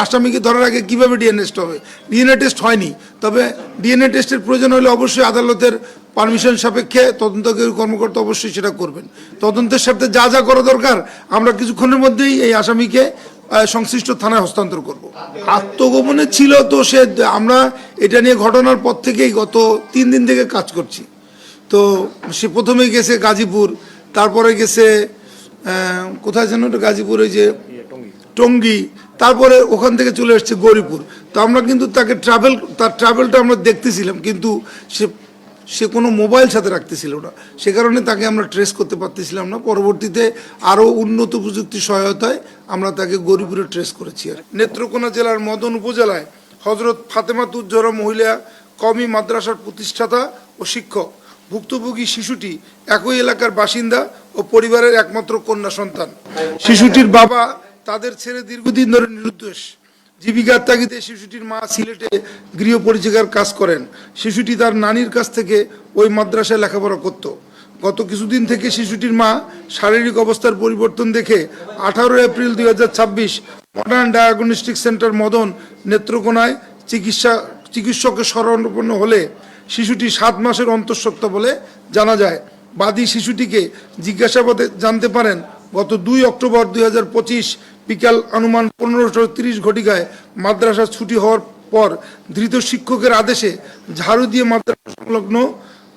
আসামিকে ধরার আগে কীভাবে ডিএনএ টেস্ট হবে? ডিএনএ টেস্ট হয়নি, তবে ডিএনএ টেস্টের প্রয়োজন হলে অবশ্যই আদালতের পারমিশন সাপেক্ষে তদন্তকারী কর্মকর্তা অবশ্যই সেটা করবেন। তদন্তের সাথে যা যা করা দরকার আমরা কিছুক্ষণের মধ্যেই এই আসামিকে সংশ্লিষ্ট থানায় হস্তান্তর করব। আত্মগোপনে ছিল তো সে, আমরা এটা নিয়ে ঘটনার পর থেকেই গত 3 দিন থেকে কাজ করছি। তো সে প্রথমে গেছে গাজীপুর, তারপরে গেছে কোথায় যেন ওটা, গাজীপুরে যে টঙ্গী, তারপরে ওখান থেকে চলে এসছে গৌরীপুর। তো আমরা কিন্তু তাকে তার ট্রাভেলটা আমরা দেখতেছিলাম, কিন্তু সে কোনো মোবাইল সাথে রাখতেছিল না, সে কারণে তাকে আমরা ট্রেস করতে পারতেছিলাম না। পরবর্তীতে আরও উন্নত প্রযুক্তির সহায়তায় আমরা তাকে গৌরীপুরে ট্রেস করেছি। আর নেত্রকোনা জেলার মদন উপজেলায় হজরত ফাতেমাতুজ্জোহরা মহিলা কওমি মাদ্রাসার প্রতিষ্ঠাতা ও শিক্ষক। ভুক্তভোগী শিশুটি একই এলাকার বাসিন্দা ও পরিবারের একমাত্র কন্যা সন্তান। শিশুটির বাবা তাদের ছেড়ে দীর্ঘদিন ধরে নিরুদ্দেশ। জীবিকার তাগিদে শিশুটির মা সিলেটে গৃহ পরিচারিকার কাজ করেন। শিশুটি তার নানির কাছ থেকে ওই মাদ্রাসায় লেখাপড়া করত। গত কিছুদিন থেকে শিশুটির মা শারীরিক অবস্থার পরিবর্তন দেখে 18 April 2026 modern diagnostic centre Madan নেত্রকোনায় চিকিৎসকের শরণাপন্ন হলে শিশুটি 7 মাসের অন্তঃসত্ত্বা বলে জানা যায়। বাদী শিশুটিকে জিজ্ঞাসাবাদে জানতে পারেন গত 2 অক্টোবর 2025 বিকাল অনুমান 15:30 ঘটিকায় মাদ্রাসা ছুটি হওয়ার পর ধৃত শিক্ষকের আদেশে ঝাড়ু দিয়ে মাদ্রাসা সংলগ্ন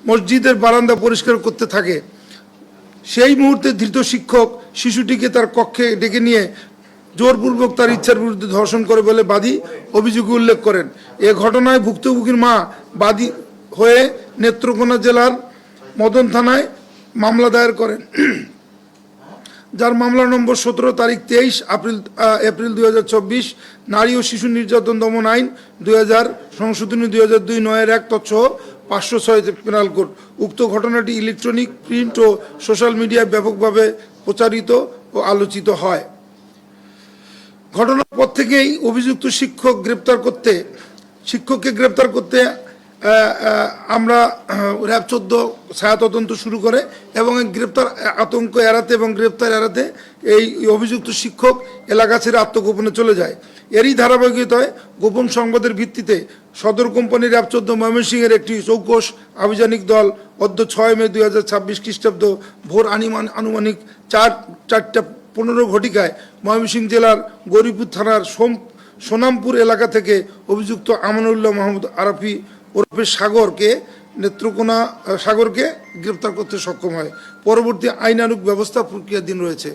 মসজিদের বারান্দা পরিষ্কার করতে থাকে। সেই মুহূর্তে ধৃত শিক্ষক শিশুটিকে তার কক্ষে ডেকে নিয়ে জোরপূর্বক তার ইচ্ছার বিরুদ্ধে ধর্ষণ করে বলে বাদী অভিযোগে উল্লেখ করেন। এ ঘটনায় ভুক্তভোগীর মা বাদী হয়ে নেত্রকোনা জেলার মদন থানায় মামলা দায়ের করেন, যার মামলা নম্বর 17 তারিখ 23 এপ্রিল 2024 নারী ও শিশু নির্যাতন দমন আইন 2000 সংশোধনী 2002 9-1 তৎসহ 506 পেনাল কোড। উক্ত ঘটনাটি ইলেকট্রনিক, প্রিন্ট ও সোশ্যাল মিডিয়ায় ব্যাপকভাবে প্রচারিত ও আলোচিত হয়। ঘটনার পর থেকেই অভিযুক্ত শিক্ষককে গ্রেপ্তার করতে আমরা র্যাব 14 ছায়া তদন্ত শুরু করে এবং গ্রেপ্তার আতঙ্ক এড়াতে এবং গ্রেপ্তার এড়াতে এই অভিযুক্ত শিক্ষক এলাকা ছেড়ে আত্মগোপনে চলে যায়। এরই ধারাবাহিকতায় গোপন সংবাদের ভিত্তিতে সদর কোম্পানি র্যাব 14 ময়মনসিংহের একটি চৌকস আভিযানিক দল 6 মে 2026 খ্রিস্টাব্দ ভোর আনুমানিক 4:15 ঘটিকায় ময়মনসিংহ জেলার গৌরীপুর থানার সোনামপুর এলাকা থেকে অভিযুক্ত আমানুল্লাহ মাহমুদ আরাফি ওরফে সাগরকে গ্রেপ্তার করতে সক্ষম হয়। পরবর্তী আইনানুগ ব্যবস্থা প্রক্রিয়াধীন রয়েছে।